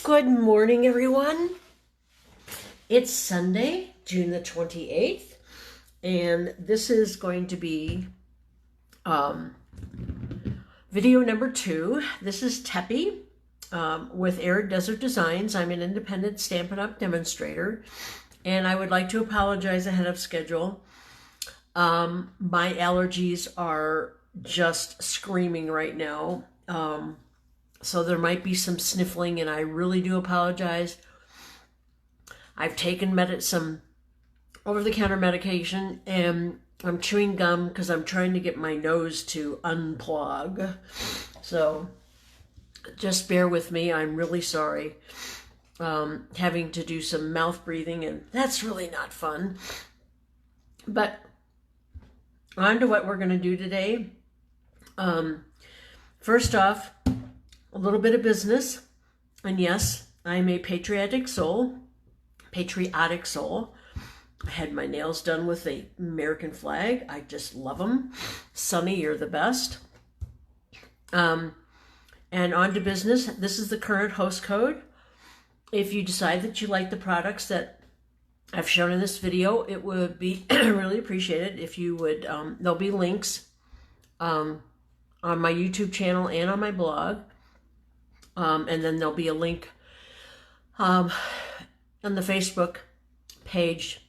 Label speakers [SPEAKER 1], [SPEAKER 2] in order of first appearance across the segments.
[SPEAKER 1] Good morning, everyone. It's Sunday, June the 28th, and this is going to be video number 2. This is Teppy with Arid Desert Designs. I'm an independent Stampin' Up! Demonstrator, and I would like to apologize ahead of schedule. My allergies are just screaming right now. So there might be some sniffling, and I really do apologize. I've taken some over-the-counter medication, and I'm chewing gum because I'm trying to get my nose to unplug. So just bear with me. I'm really sorry. Having to do some mouth breathing, and that's really not fun. But on to what we're going to do today. First off, a little bit of business, and yes, I'm a patriotic soul. I had my nails done with the American flag. I just love them. Sunny, you're the best. And on to business. This is the current host code. If you decide that you like the products that I've shown in this video, it would be really appreciated if you would, there'll be links on my YouTube channel and on my blog. And then there'll be a link on the Facebook page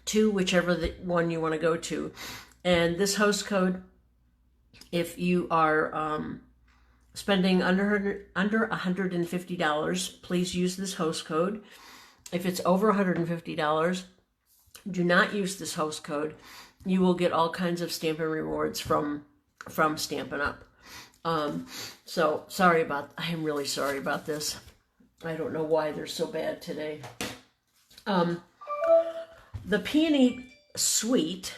[SPEAKER 1] to whichever one you want to go to. And this host code, if you are spending under $150, please use this host code. If it's over $150, do not use this host code. You will get all kinds of Stampin' rewards from Stampin' Up! So I am really sorry about this. I don't know why they're so bad today. The Peony Suite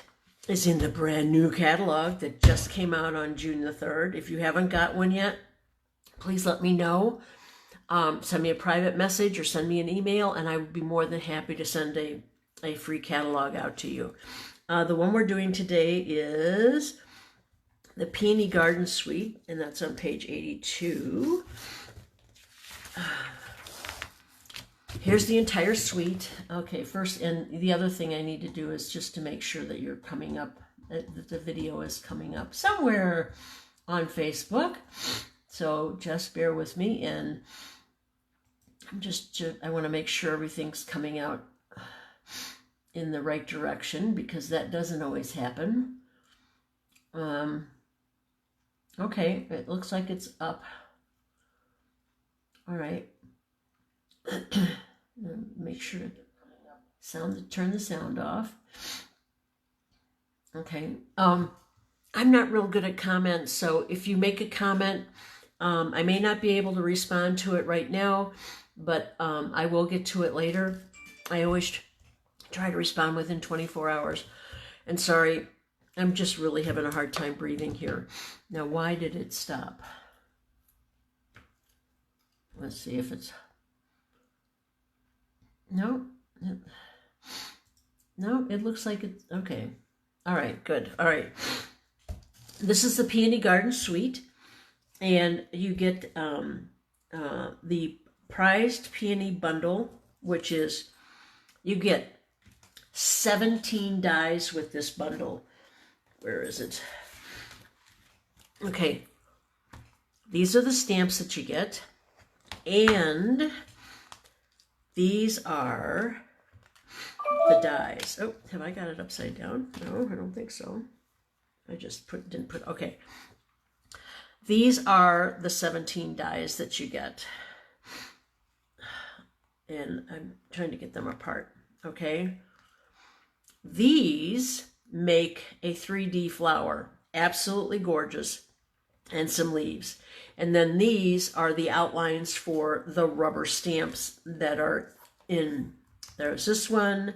[SPEAKER 1] is in the brand new catalog that just came out on June the 3rd. If you haven't got one yet, please let me know. Send me a private message or send me an email, and I would be more than happy to send a free catalog out to you. The one we're doing today is the Peony Garden Suite, and that's on page 82. Here's the entire suite. Okay, first, and the other thing I need to do is just to make sure that you're coming up, that the video is coming up somewhere on Facebook. So just bear with me, and I want to make sure everything's coming out in the right direction, because that doesn't always happen. Okay, it looks like it's up. All right. Make sure to turn the sound off. Okay. I'm not real good at comments, so if you make a comment, I may not be able to respond to it right now, but I will get to it later. I always try to respond within 24 hours. And sorry, I'm just really having a hard time breathing here. Now, why did it stop? Let's see if it's... No, it looks like it's... Okay. All right, good. All right. This is the Peony Garden Suite, and you get the prized Peony bundle, which is, you get 17 dies with this bundle. Where is it? Okay. These are the stamps that you get, and these are the dies. Oh, have I got it upside down? No, I don't think so. I just didn't put, okay. These are the 17 dies that you get. And I'm trying to get them apart, okay? These make a 3D flower, absolutely gorgeous, and some leaves. And then these are the outlines for the rubber stamps that are in. There's this one,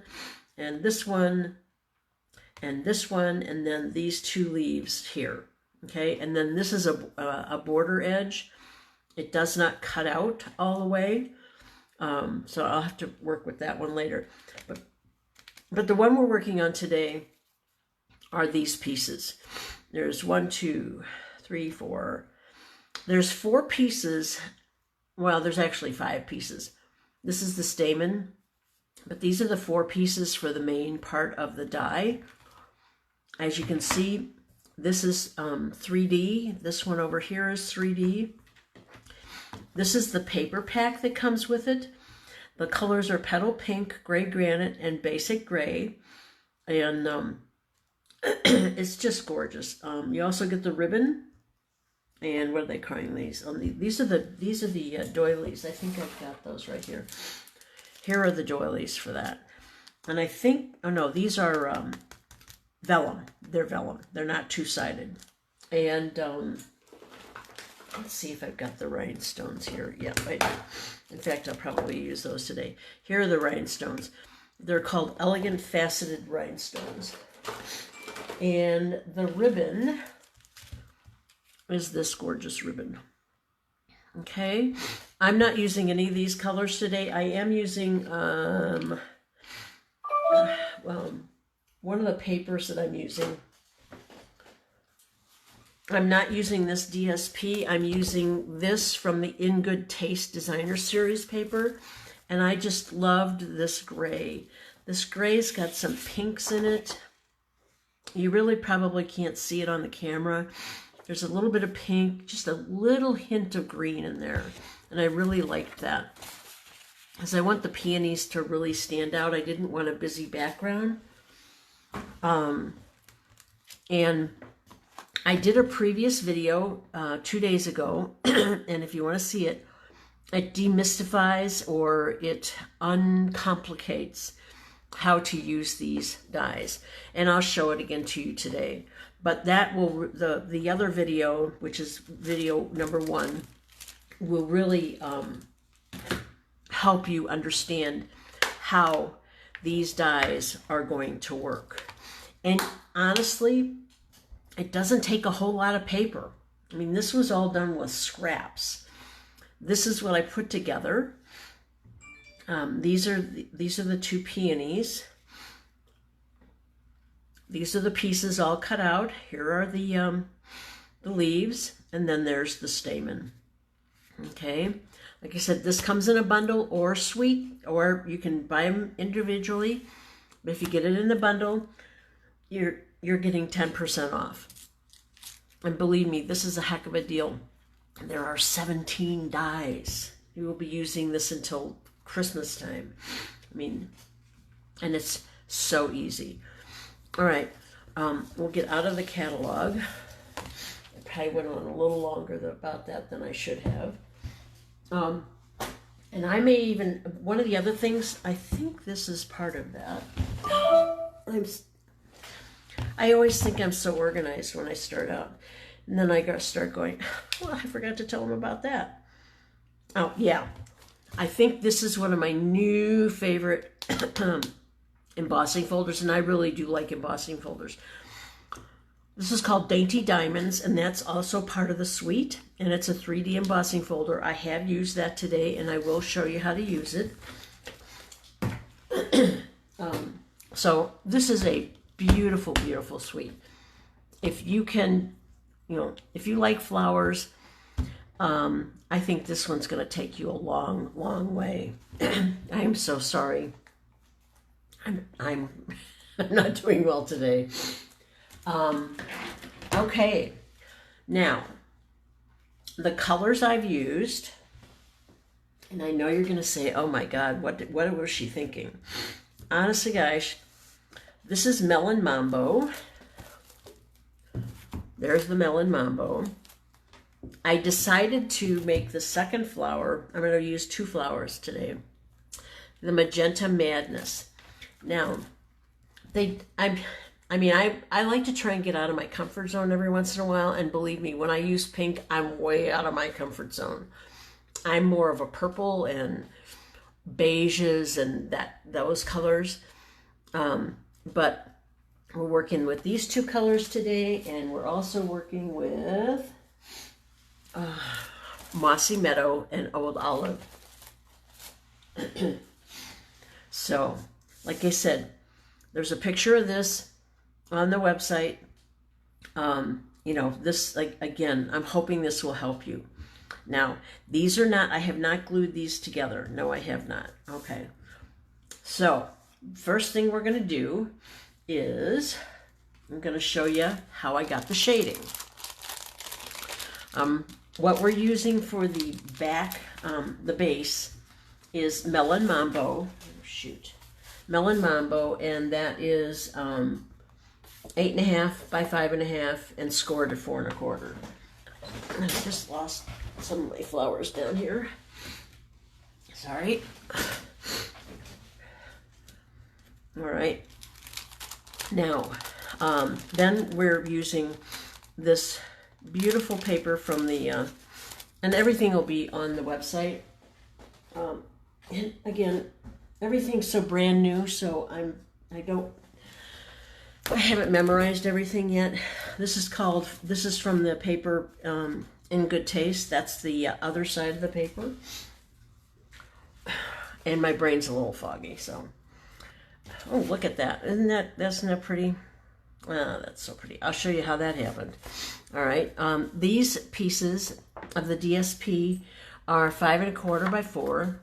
[SPEAKER 1] and this one, and this one, and then these two leaves here, okay? And then this is a border edge. It does not cut out all the way, so I'll have to work with that one later. But the one we're working on today are these pieces. There's 1, 2, 3, 4. There's 4 pieces well, there's actually 5 pieces. This is the stamen, but these are the 4 pieces for the main part of the die. As you can see, this is 3D. This one over here is 3D. This is the paper pack that comes with it. The colors are petal pink, gray granite, and basic gray. And it's just gorgeous. You also get the ribbon. And what are they calling these? These are the doilies. I think I've got those right here. Here are the doilies for that. And I think, oh no, these are vellum. They're vellum. They're not two-sided. And let's see if I've got the rhinestones here. Yep, I do. In fact, I'll probably use those today. Here are the rhinestones. They're called elegant faceted rhinestones. And the ribbon is this gorgeous ribbon. Okay, I'm not using any of these colors today. I am using well, one of the papers that I'm using. I'm not using this DSP. I'm using this from the In Good Taste Designer Series paper, and I just loved this gray. This gray's got some pinks in it. You really probably can't see it on the camera. There's a little bit of pink, just a little hint of green in there. And I really liked that. Because I want the peonies to really stand out. I didn't want a busy background. And I did a previous video 2 days ago. And if you want to see it, it demystifies or it uncomplicates how to use these dies. And I'll show it again to you today. But that will, the other video, which is video number 1, will really help you understand how these dies are going to work. And honestly, it doesn't take a whole lot of paper. I mean, this was all done with scraps. This is what I put together. These are the 2 peonies. These are the pieces all cut out. Here are the leaves, and then there's the stamen. Okay, like I said, this comes in a bundle or suite, or you can buy them individually. But if you get it in the bundle, you're getting 10% off. And believe me, this is a heck of a deal. There are 17 dies. You will be using this until Christmas time. I mean, and it's so easy. All right, we'll get out of the catalog. I probably went on a little longer about that than I should have. And I may even, one of the other things, I think this is part of that. I always think I'm so organized when I start out. And then I start going, well, I forgot to tell them about that. Oh, yeah. I think this is one of my new favorite embossing folders, and I really do like embossing folders. This is called Dainty Diamonds, and that's also part of the suite, and it's a 3D embossing folder. I have used that today, and I will show you how to use it. So this is a beautiful, beautiful suite. If you can, if you like flowers, I think this one's going to take you a long, long way. I am so sorry. I'm not doing well today. Okay, now the colors I've used, and I know you're going to say, "Oh my God, what was she thinking?" Honestly, guys, this is Melon Mambo. There's the Melon Mambo. I decided to make the second flower. I'm going to use 2 flowers today. The Magenta Madness. Now, I like to try and get out of my comfort zone every once in a while, and believe me, when I use pink, I'm way out of my comfort zone. I'm more of a purple and beiges and those colors. But we're working with these 2 colors today, and we're also working with Mossy Meadow and Old Olive. So, like I said, there's a picture of this on the website. This, again, I'm hoping this will help you. Now, these are not, I have not glued these together. No, I have not. Okay. So, first thing we're going to do is I'm going to show you how I got the shading. What we're using for the back, the base, is Melon Mambo. Shoot. Melon Mambo, and that is 8.5 by 5.5 and scored at 4 1/4. I just lost some of my flowers down here. Sorry. All right. Now, then we're using this beautiful paper from the, and everything will be on the website. And again, everything's so brand new, so I haven't memorized everything yet. This is from the paper In Good Taste. That's the other side of the paper. And my brain's a little foggy, so. Oh, look at that. That's not pretty? That's so pretty. I'll show you how that happened. All right. These pieces of the DSP are 5 1/4 by 4.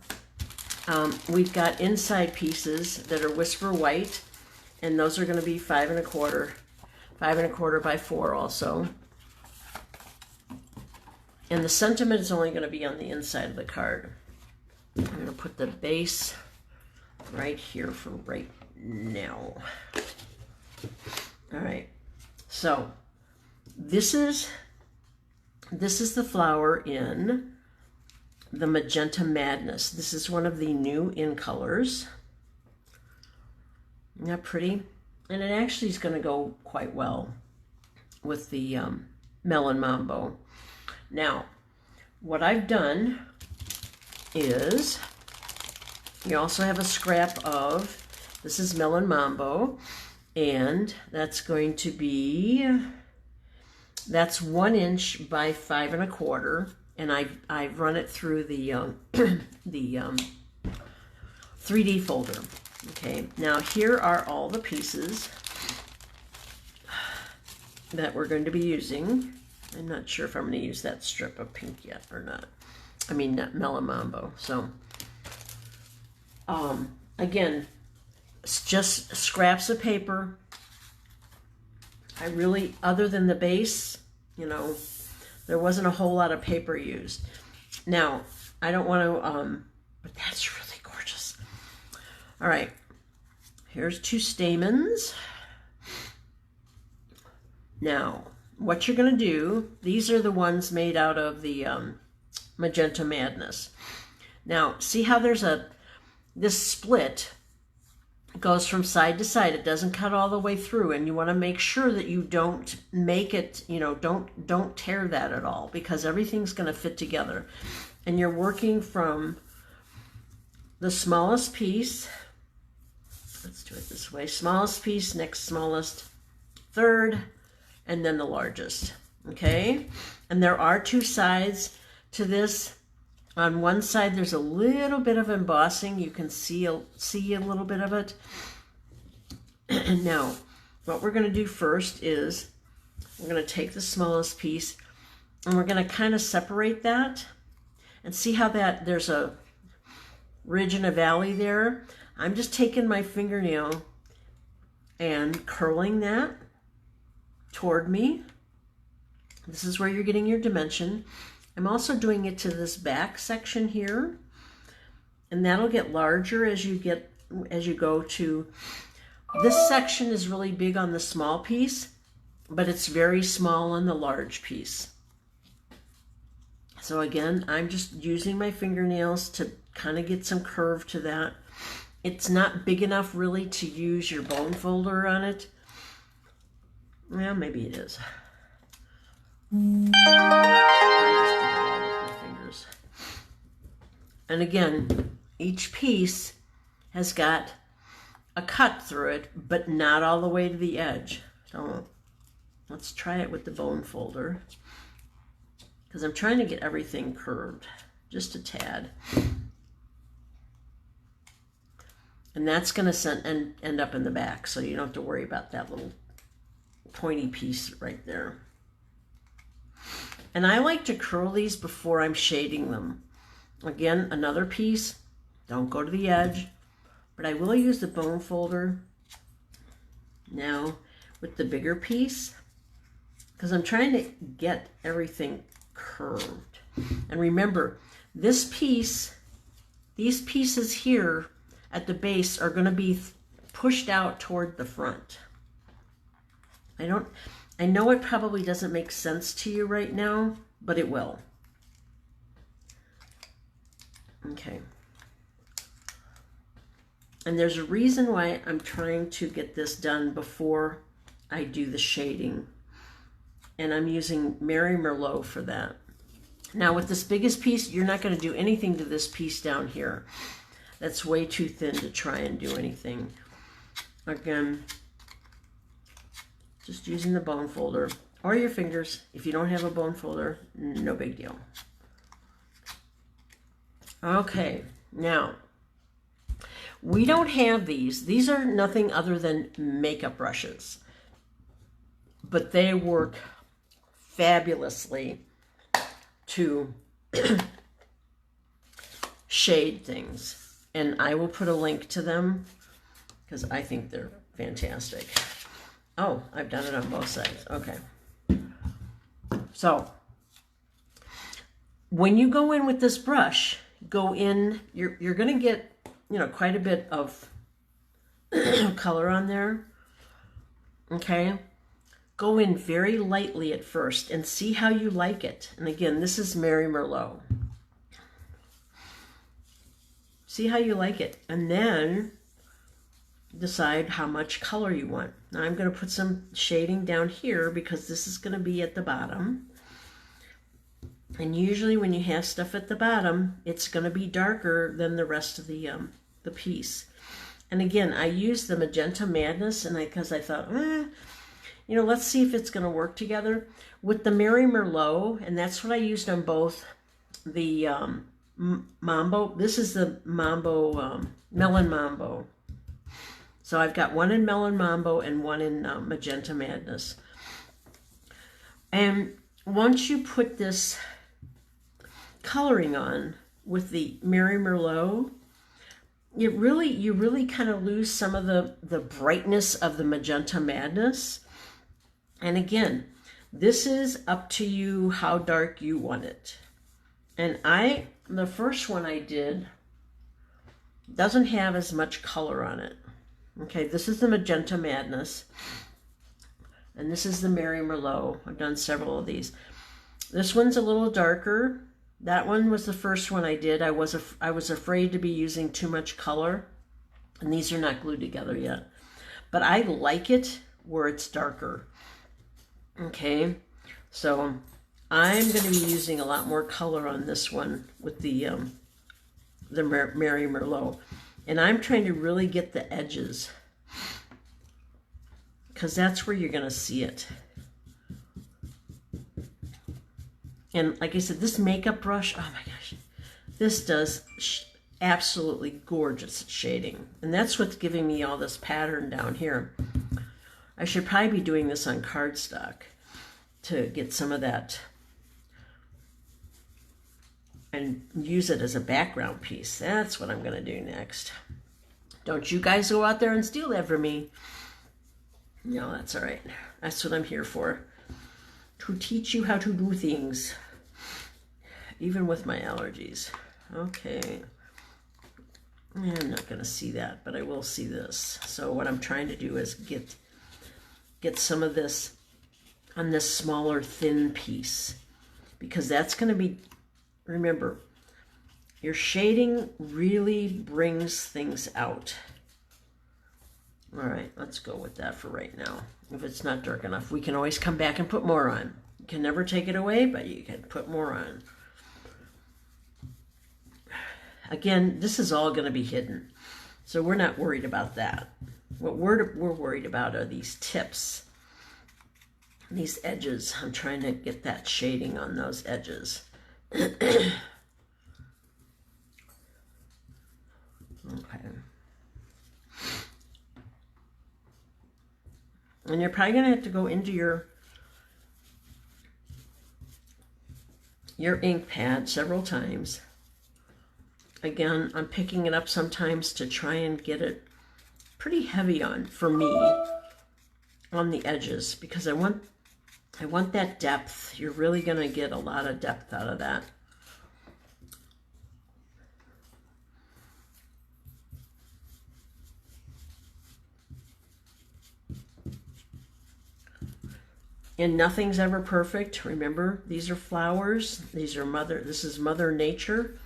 [SPEAKER 1] We've got inside pieces that are Whisper White, and those are going to be 5 1/4 by 4 also. And the sentiment is only going to be on the inside of the card. I'm going to put the base right here for right now. All right. So this is the flower in the Magenta Madness. This is one of the new in colors. Isn't that pretty? And it actually is going to go quite well with the Melon Mambo. Now, what I've done is, you also have a scrap of, this is Melon Mambo, and that's going to be, that's 1 inch by 5 1/4, and I've run it through the the 3D folder. Okay, now here are all the pieces that we're going to be using. I'm not sure if I'm going to use that strip of pink yet or not. I mean, not Melon Mambo. So, again, it's just scraps of paper. I really, other than the base, you know, there wasn't a whole lot of paper used. Now, I don't want to, but that's really gorgeous. All right, here's 2 stamens. Now, what you're going to do, these are the ones made out of the Magenta Madness. Now, see how there's this split goes from side to side. It doesn't cut all the way through, and you want to make sure that you don't make it, you know, don't tear that at all, because everything's going to fit together. And you're working from the smallest piece. Let's do it this way. Smallest piece, next smallest, third, and then the largest. Okay? And there are 2 sides to this. On one side, there's a little bit of embossing. You can see a little bit of it. Now, what we're going to do first is we're going to take the smallest piece, and we're going to kind of separate that. And see how that there's a ridge and a valley there? I'm just taking my fingernail and curling that toward me. This is where you're getting your dimension. I'm also doing it to this back section here, and that'll get larger as you go to, this section is really big on the small piece, but it's very small on the large piece. So again, I'm just using my fingernails to kind of get some curve to that. It's not big enough really to use your bone folder on it. Well, maybe it is. And again, each piece has got a cut through it, but not all the way to the edge. So let's try it with the bone folder, because I'm trying to get everything curved just a tad. And that's going to end up in the back, so you don't have to worry about that little pointy piece right there. And I like to curl these before I'm shading them. Again, another piece. Don't go to the edge. But I will use the bone folder now with the bigger piece, because I'm trying to get everything curved. And remember, this piece, these pieces here at the base are going to be pushed out toward the front. I know it probably doesn't make sense to you right now, but it will. Okay. And there's a reason why I'm trying to get this done before I do the shading. And I'm using Mary Merlot for that. Now with this biggest piece, you're not going to do anything to this piece down here. That's way too thin to try and do anything. Again, just using the bone folder or your fingers. If you don't have a bone folder, no big deal. Okay, now we don't have these. These are nothing other than makeup brushes, but they work fabulously to shade things. And I will put a link to them because I think they're fantastic. Oh, I've done it on both sides. Okay. So when you go in with this brush, go in, you're going to get, you know, quite a bit of color on there. Okay. Go in very lightly at first and see how you like it. And again, this is Mary Merlot. See how you like it. And then decide how much color you want. Now I'm going to put some shading down here because this is going to be at the bottom. And usually when you have stuff at the bottom, it's going to be darker than the rest of the piece. And again, I used the Magenta Madness and because I thought, you know, let's see if it's going to work together with the Mary Merlot. And that's what I used on both the Mambo. This is the Mambo, Melon Mambo. So I've got one in Melon Mambo and one in Magenta Madness. And once you put this coloring on with the Mary Merlot, you really kind of lose some of the brightness of the Magenta Madness. And again, this is up to you how dark you want it. And the first one I did doesn't have as much color on it. Okay, this is the Magenta Madness. And this is the Mary Merlot. I've done several of these. This one's a little darker. That one was the first one I did. I was afraid to be using too much color. And these are not glued together yet. But I like it where it's darker. Okay, so I'm going to be using a lot more color on this one with the Mary Merlot. And I'm trying to really get the edges because that's where you're going to see it. And like I said, this makeup brush, oh my gosh, this does absolutely gorgeous shading. And that's what's giving me all this pattern down here. I should probably be doing this on cardstock to get some of that and use it as a background piece. That's what I'm going to do next. Don't you guys go out there and steal that from me. No, that's all right. That's what I'm here for. To teach you how to do things. Even with my allergies. Okay. I'm not going to see that, but I will see this. So what I'm trying to do is get some of this on this smaller thin piece. Because that's going to be, remember, your shading really brings things out. All right, let's go with that for right now. If it's not dark enough, we can always come back and put more on. You can never take it away, but you can put more on. Again, this is all going to be hidden, so we're not worried about that. What we're worried about are these tips, these edges. I'm trying to get that shading on those edges. Okay. And you're probably going to have to go into your your ink pad several times. Again, I'm picking it up sometimes to try and get it pretty heavy on, for me, on the edges, because I want that depth. You're really going to get a lot of depth out of that. And nothing's ever perfect. Remember, these are flowers. These are this is Mother Nature.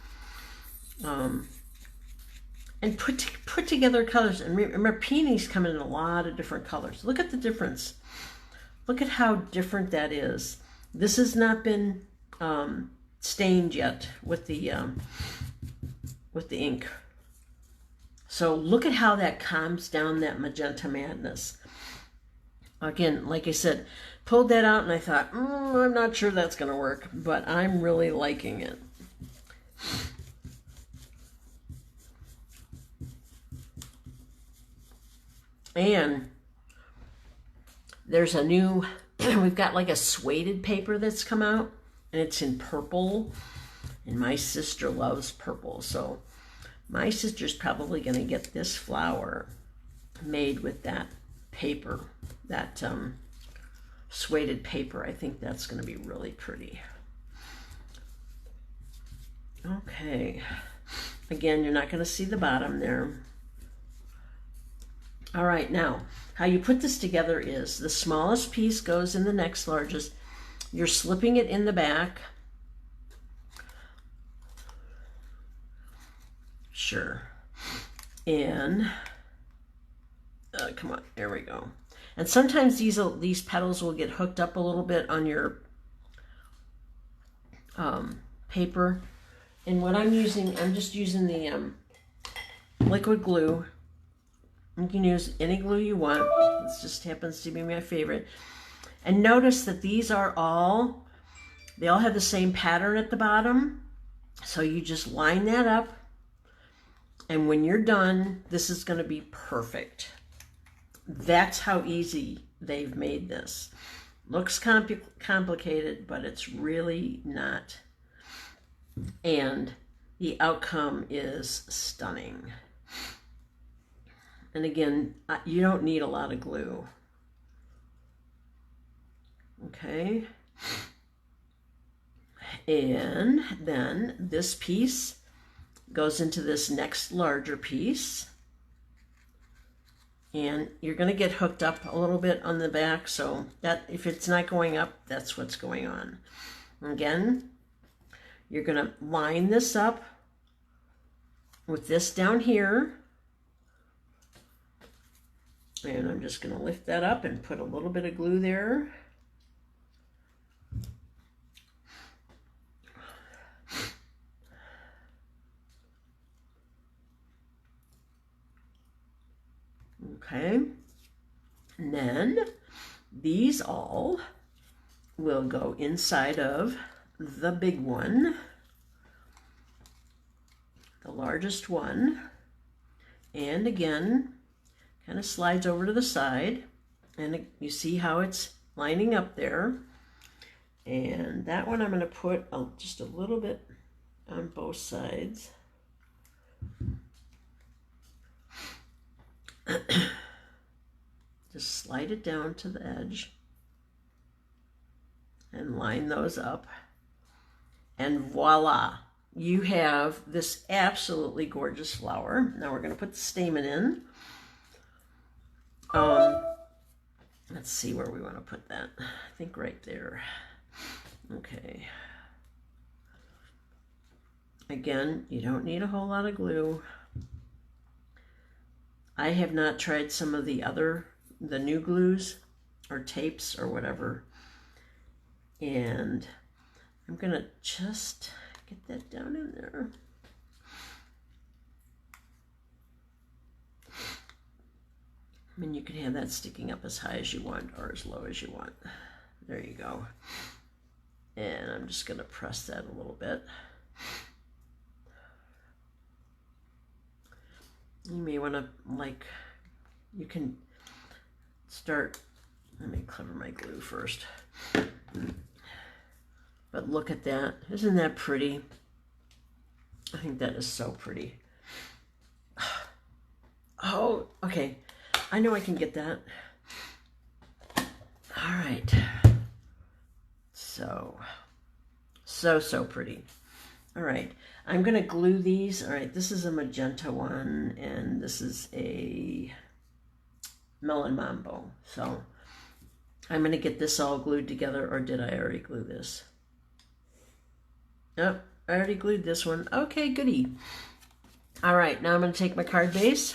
[SPEAKER 1] And put together colors. And remember, peonies come in a lot of different colors. Look at the difference. Look at how different that is. This has not been stained yet with the ink. So look at how that calms down that magenta madness. Again, like I said, pulled that out and I thought, I'm not sure that's going to work, but I'm really liking it. And there's a new, we've got like a suede paper that's come out, and it's in purple, and my sister loves purple, so my sister's probably going to get this flower made with that paper, that suede paper. I think that's going to be really pretty. Okay, again, you're not going to see the bottom there. All right, now, how you put this together is the smallest piece goes in the next largest. You're slipping it in the back. Sure. And, come on, there we go. And sometimes these petals will get hooked up a little bit on your paper. And what I'm using, I'm just using the liquid glue. You can use any glue you want. This just happens to be my favorite. And notice that these are all, they all have the same pattern at the bottom. So you just line that up. And when you're done, this is going to be perfect. That's how easy they've made this. Looks complicated, but it's really not. And the outcome is stunning. And again, you don't need a lot of glue. Okay. And then this piece goes into this next larger piece. And you're going to get hooked up a little bit on the back, so that if it's not going up, that's what's going on. Again, you're going to line this up with this down here. And I'm just going to lift that up and put a little bit of glue there. Okay. And then these all will go inside of the big one, the largest one. And again, kind of slides over to the side, and you see how it's lining up there. And that one I'm going to put just a little bit on both sides. Just slide it down to the edge and line those up. And voila, you have this absolutely gorgeous flower. Now we're going to put the stamen in. Let's see where we want to put that. I think right there. Okay. Again, you don't need a whole lot of glue. I have not tried some of the new glues or tapes or whatever. And I'm going to just get that down in there. I mean, you can have that sticking up as high as you want or as low as you want. There you go. And I'm just going to press that a little bit. You may want to, you can start, let me cover my glue first. But look at that. Isn't that pretty? I think that is so pretty. Oh, okay. I know I can get that. All right. So pretty. All right. I'm going to glue these. All right. This is a magenta one, and this is a melon mambo. So I'm going to get this all glued together, or did I already glue this? Nope, I already glued this one. Okay, goody. All right, now I'm going to take my card base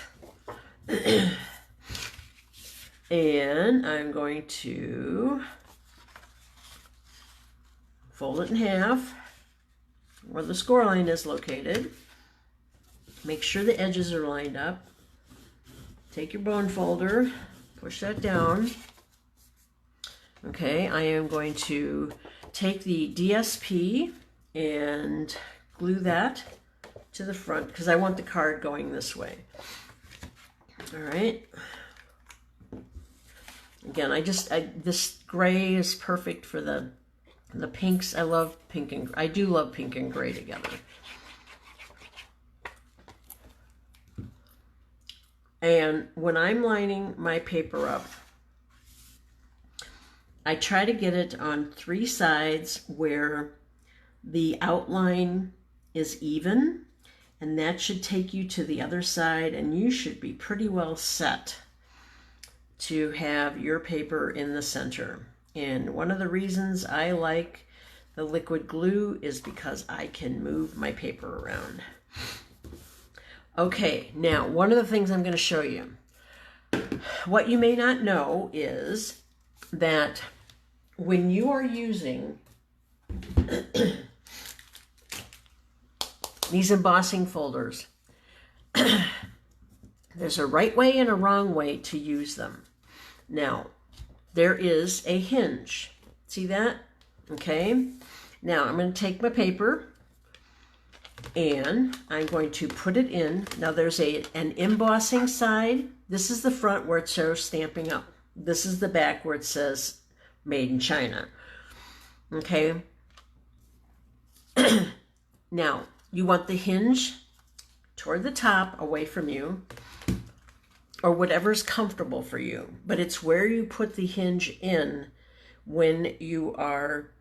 [SPEAKER 1] and I'm going to fold it in half where the score line is located. Make sure the edges are lined up. Take your bone folder, push that down. Okay, I am going to take the DSP and glue that to the front because I want the card going this way. All right. Again, this gray is perfect for the pinks. I love pink and I do love pink and gray together. And when I'm lining my paper up, I try to get it on 3 sides where the outline is even, and that should take you to the other side, and you should be pretty well set to have your paper in the center. And one of the reasons I like the liquid glue is because I can move my paper around. Okay, now one of the things I'm going to show you. What you may not know is that when you are using these embossing folders, there's a right way and a wrong way to use them. Now, there is a hinge. See that? Okay. Now, I'm going to take my paper and I'm going to put it in. Now, there's an embossing side. This is the front where it shows Stampin' Up. This is the back where it says Made in China. Okay. Now, you want the hinge toward the top, away from you, or whatever's comfortable for you. But it's where you put the hinge in when you are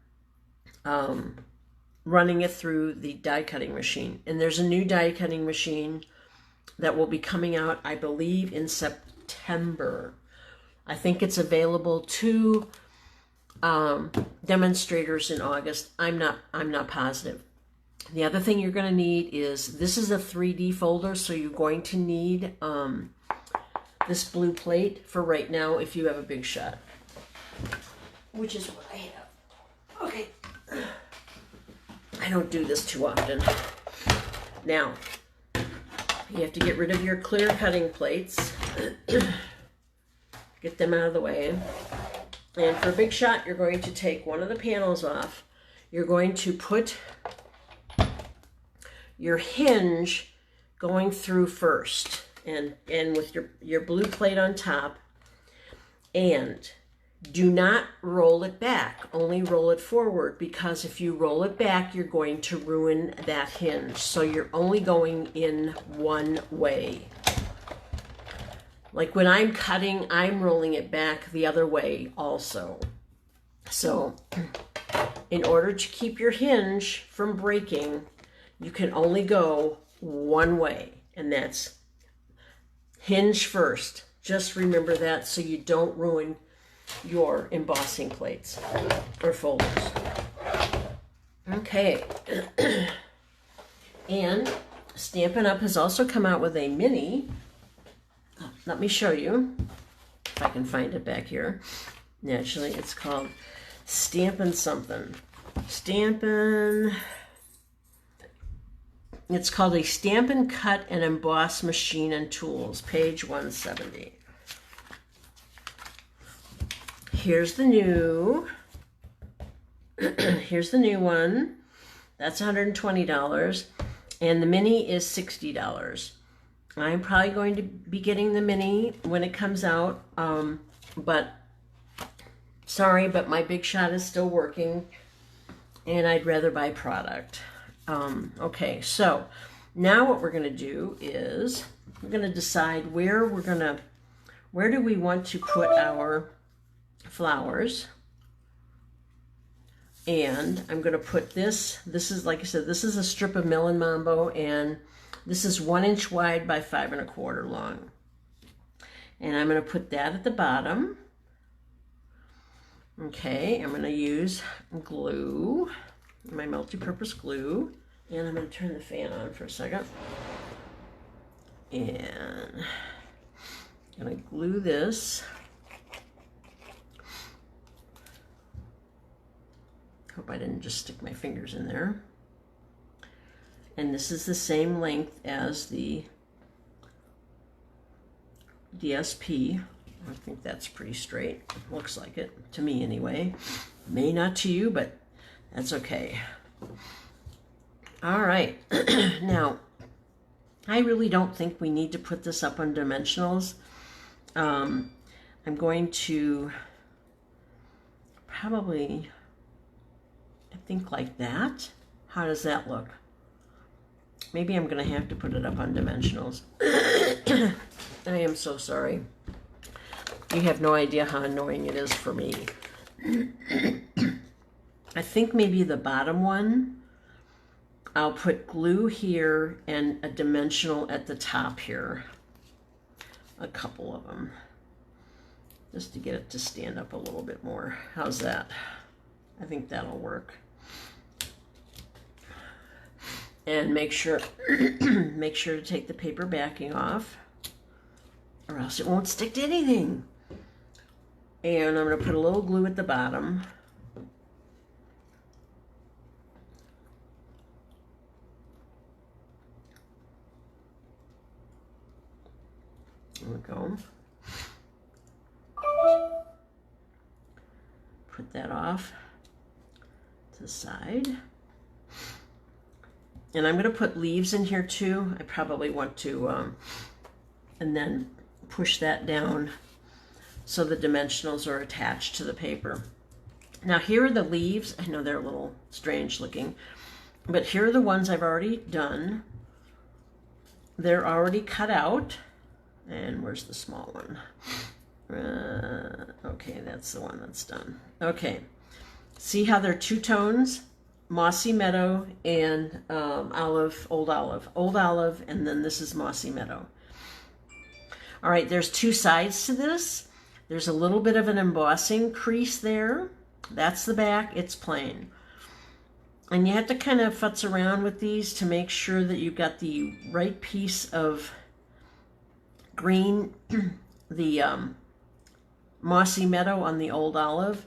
[SPEAKER 1] running it through the die cutting machine. And there's a new die cutting machine that will be coming out, I believe, in September. I think it's available to demonstrators in August. I'm not positive. The other thing you're going to need is, this is a 3D folder, so you're going to need this blue plate for right now if you have a big shot, which is what I have. Okay. I don't do this too often. Now, you have to get rid of your clear cutting plates. Get them out of the way. And for a big shot, you're going to take one of the panels off. You're going to put your hinge going through first, and with your blue plate on top, and do not roll it back, only roll it forward, because if you roll it back, you're going to ruin that hinge. So you're only going in one way. Like when I'm cutting, I'm rolling it back the other way also. So in order to keep your hinge from breaking, you can only go one way, and that's hinge first. Just remember that so you don't ruin your embossing plates or folders. Okay. And Stampin' Up! Has also come out with a mini. Let me show you if I can find it back here. Actually, it's called Stampin' something. It's called a Stampin' Cut and Emboss Machine and Tools, page 170. Here's the new. Here's the new one. That's $120, and the mini is $60. I'm probably going to be getting the mini when it comes out, but sorry, but my big shot is still working. and I'd rather buy product. Okay, so now what we're going to do is we're going to decide where do we want to put our flowers. And I'm going to put this is, like I said, this is a strip of Melon Mambo, and this is 1 inch wide by 5 1/4 long. And I'm going to put that at the bottom. Okay, I'm going to use glue, my multi-purpose glue, and I'm going to turn the fan on for a second. And I'm going to glue this. Hope I didn't just stick my fingers in there. And this is the same length as the DSP. I think that's pretty straight. Looks like it, to me anyway. May not to you, but that's okay. All right. Now, I really don't think we need to put this up on dimensionals. I'm going to probably, I think, like that. How does that look? Maybe I'm going to have to put it up on dimensionals. I am so sorry. You have no idea how annoying it is for me. I think maybe the bottom one, I'll put glue here and a dimensional at the top here. A couple of them. Just to get it to stand up a little bit more. How's that? I think that'll work. And make sure to take the paper backing off, or else it won't stick to anything. And I'm going to put a little glue at the bottom. There we go. Put that off to the side. And I'm going to put leaves in here too. I probably want to, and then push that down so the dimensionals are attached to the paper. Now here are the leaves. I know they're a little strange looking, but here are the ones I've already done. They're already cut out. And where's the small one? Okay, that's the one that's done. Okay, see how they're two tones? Mossy Meadow and Old Olive, and then this is Mossy Meadow. All right, there's two sides to this. There's a little bit of an embossing crease there. That's the back, it's plain. And you have to kind of futz around with these to make sure that you've got the right piece of green, the Mossy Meadow on the Old Olive,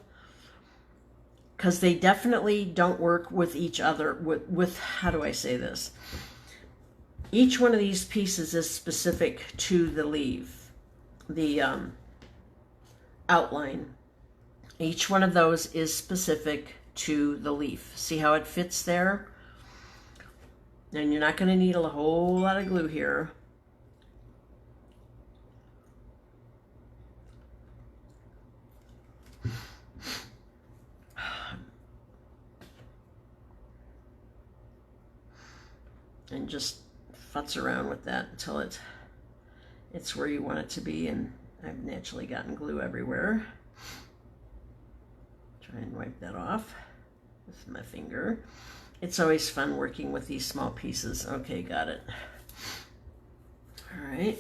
[SPEAKER 1] because they definitely don't work with each other. With how do I say this? Each one of these pieces is specific to the leaf, the outline. Each one of those is specific to the leaf. See how it fits there? And you're not going to need a whole lot of glue here. And just futz around with that until it's where you want it to be. And I've naturally gotten glue everywhere. Try and wipe that off with my finger. It's always fun working with these small pieces. Okay, got it. All right.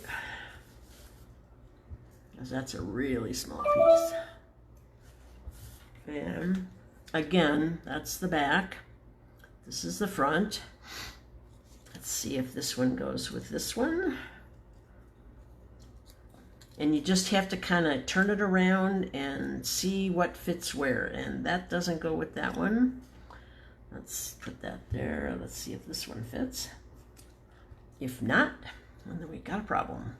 [SPEAKER 1] Because that's a really small piece. And again, that's the back. This is the front. Let's see if this one goes with this one. And you just have to kind of turn it around and see what fits where. And that doesn't go with that one. Let's put that there. Let's see if this one fits. If not, well, then we got a problem.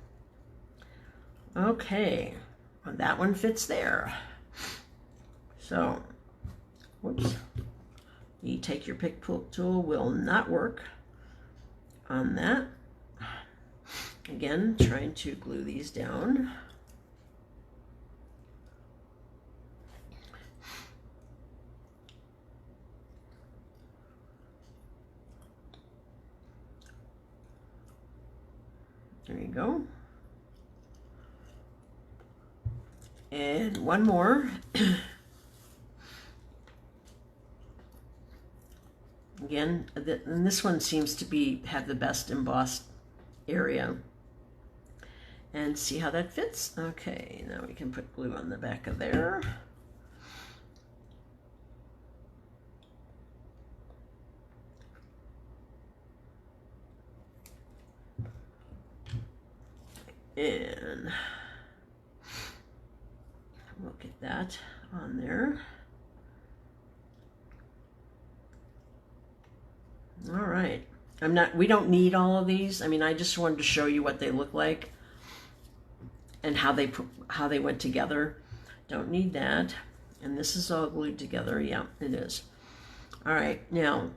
[SPEAKER 1] Okay, well, that one fits there. So, whoops. You take your pick tool will not work on that. Again, trying to glue these down. There you go. And one more. Again, and this one seems to have the best embossed area. And see how that fits? Okay, now we can put glue on the back of there. And we'll get that on there. All right. We don't need all of these. I mean, I just wanted to show you what they look like and how they went together. Don't need that. And this is all glued together. Yeah, it is. All right. Now,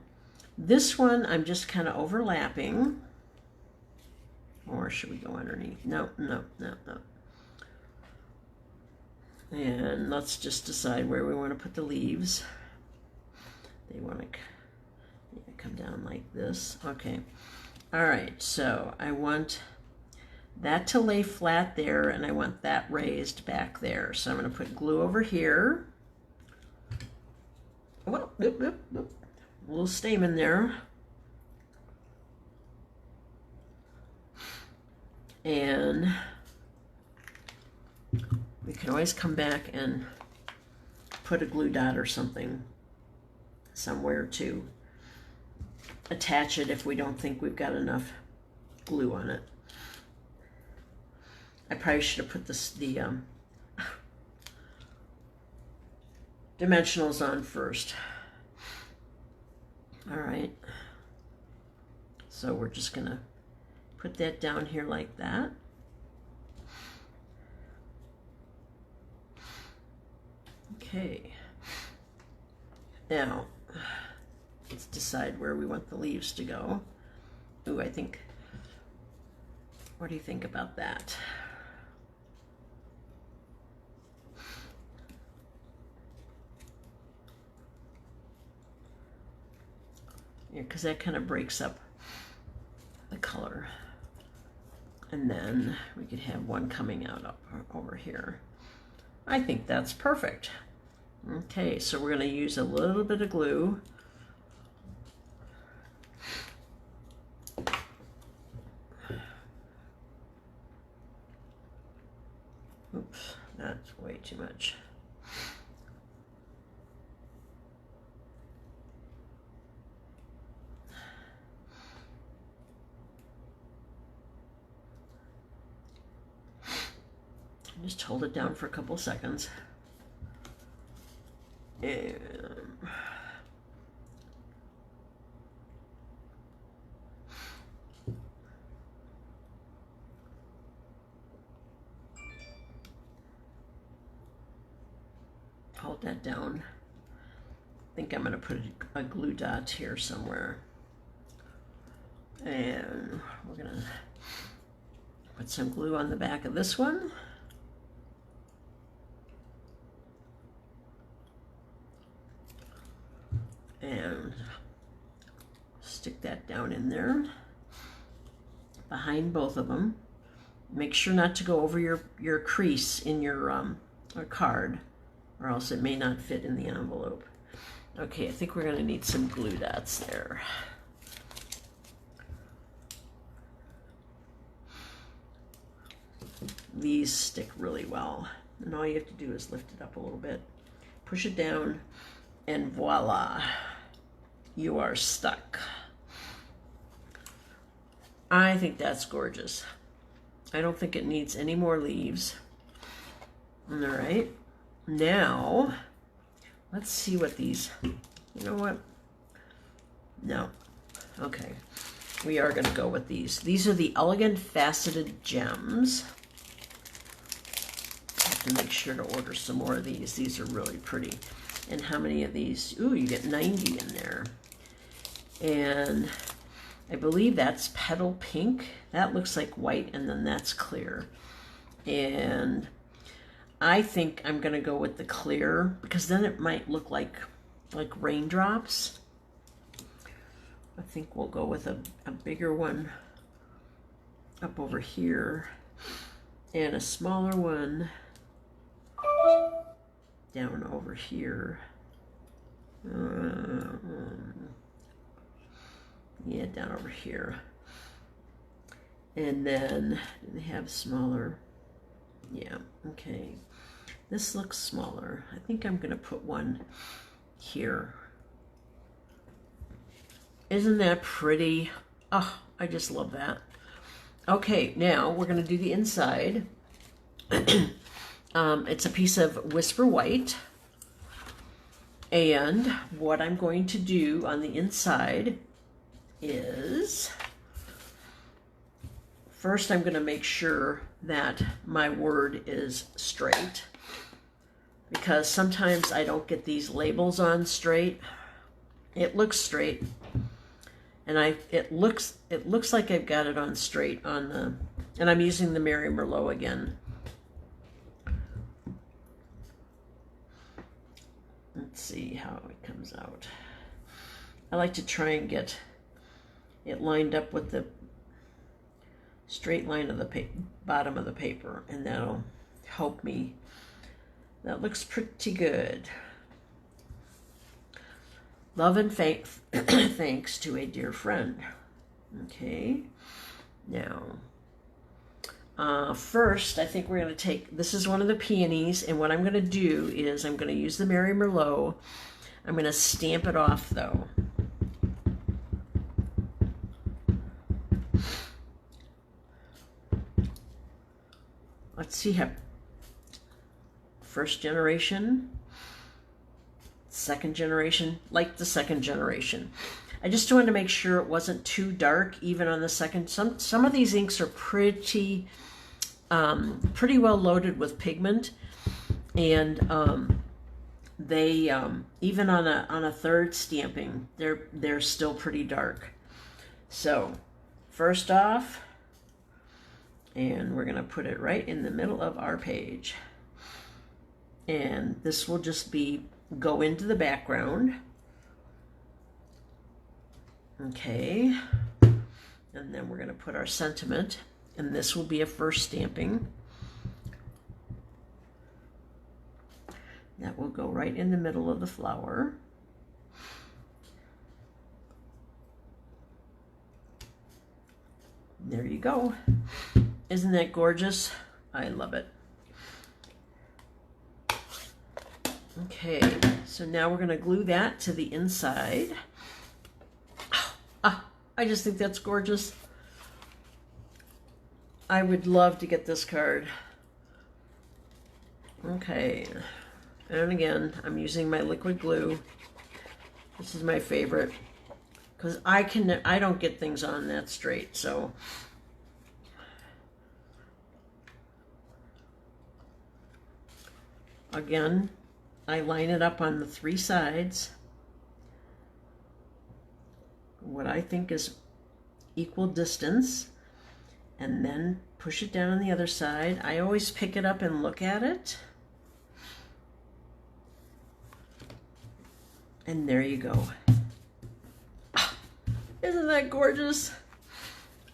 [SPEAKER 1] this one I'm just kind of overlapping. Or should we go underneath? No. And let's just decide where we want to put the leaves. They want to come down like this. Okay. All right. So I want that to lay flat there, and I want that raised back there. So I'm going to put glue over here. Oh, a little stamen there. And we can always come back and put a glue dot or something somewhere to attach it if we don't think we've got enough glue on it. I probably should have put the dimensionals on first. All right. So we're just going to put that down here like that. Okay. Now, let's decide where we want the leaves to go. Ooh, what do you think about that? Yeah, because that kind of breaks up the color. And then we could have one coming out up over here. I think that's perfect. Okay, so we're going to use a little bit of glue. Oops, that's way too much. Just hold it down for a couple seconds. And hold that down. I think I'm going to put a glue dot here somewhere. And we're going to put some glue on the back of this one. And stick that down in there behind both of them. Make sure not to go over your crease in your card, or else it may not fit in the envelope. Okay, I think we're going to need some glue dots there. These stick really well, and all you have to do is lift it up a little bit, push it down, and voila, you are stuck. I think that's gorgeous. I don't think it needs any more leaves. All right, now let's see what these, you know what? No, okay, we are going to go with these. These are the Elegant Faceted Gems. I have to make sure to order some more of these. These are really pretty. And how many of these? Ooh, you get 90 in there. And I believe that's petal pink. That looks like white, and then that's clear. And I think I'm going to go with the clear, because then it might look like raindrops. I think we'll go with a bigger one up over here, and a smaller one down over here. Yeah, down over here. And then they have smaller. Yeah, okay. This looks smaller. I think I'm going to put one here. Isn't that pretty? Oh, I just love that. Okay, now we're going to do the inside. It's a piece of Whisper White. And what I'm going to do on the inside is, first I'm going to make sure that my word is straight, because sometimes I don't get these labels on straight. It looks straight, and it looks like I've got it on straight on the, and I'm using the Mary Merlot again. Let's see how it comes out. I like to try and get it lined up with the straight line of the bottom of the paper, and that'll help me. That looks pretty good. Love and thanks to a dear friend. Okay, now first I think we're going to take, this is one of the peonies, and what I'm going to do is I'm going to use the Mary Merlot. I'm going to stamp it off though. Let's see how, first generation, second generation, like the second generation. I just wanted to make sure it wasn't too dark even on the second. Some of these inks are pretty well loaded with pigment, and they even on a third stamping, they're still pretty dark. So first off, and we're going to put it right in the middle of our page, and this will just be go into the background. Okay, and then we're going to put our sentiment, and this will be a first stamping. That will go right in the middle of the flower. There you go. Isn't that gorgeous? I love it. Okay, so now we're going to glue that to the inside. I just think that's gorgeous. I would love to get this card. Okay, and again, I'm using my liquid glue. This is my favorite, because I don't get things on that straight, so. Again, I line it up on the three sides, what I think is equal distance, and then push it down on the other side. I always pick it up and look at it. And there you go. Isn't that gorgeous?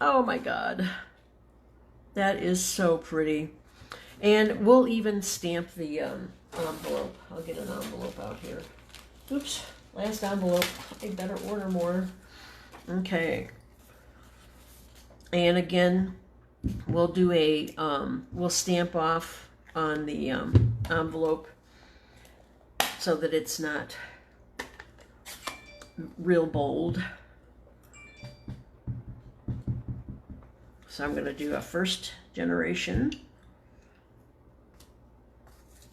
[SPEAKER 1] Oh my God. That is so pretty. And we'll even stamp the envelope. I'll get an envelope out here. Oops, last envelope. I better order more. Okay. And again, we'll do a, we'll stamp off on the envelope so that it's not real bold. So I'm going to do a first generation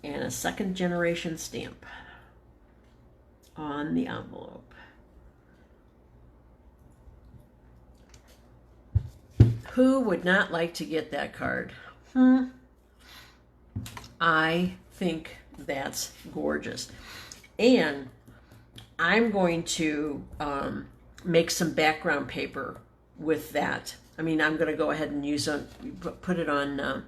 [SPEAKER 1] and a second generation stamp on the envelope. Who would not like to get that card? I think that's gorgeous. And I'm going to make some background paper with that. I mean, I'm going to go ahead and put it on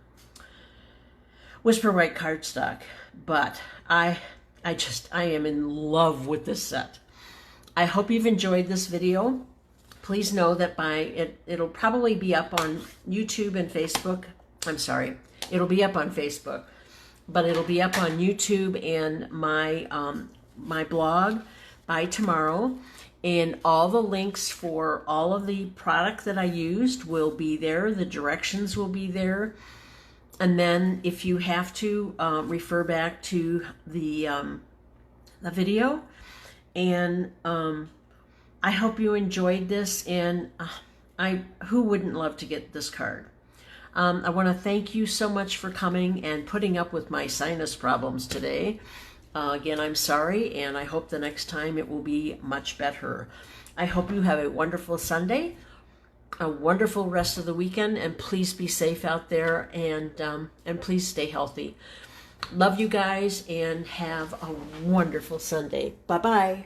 [SPEAKER 1] Whisper White cardstock. But I am in love with this set. I hope you've enjoyed this video. please know that it'll probably be up on YouTube and Facebook. I'm sorry, it'll be up on Facebook, but it'll be up on YouTube and my blog by tomorrow. And all the links for all of the product that I used will be there. The directions will be there. And then if you have to refer back to the video. And I hope you enjoyed this. And who wouldn't love to get this card? I want to thank you so much for coming and putting up with my sinus problems today. Again, I'm sorry, and I hope the next time it will be much better. I hope you have a wonderful Sunday, a wonderful rest of the weekend, and please be safe out there, and please stay healthy. Love you guys, and have a wonderful Sunday. Bye-bye.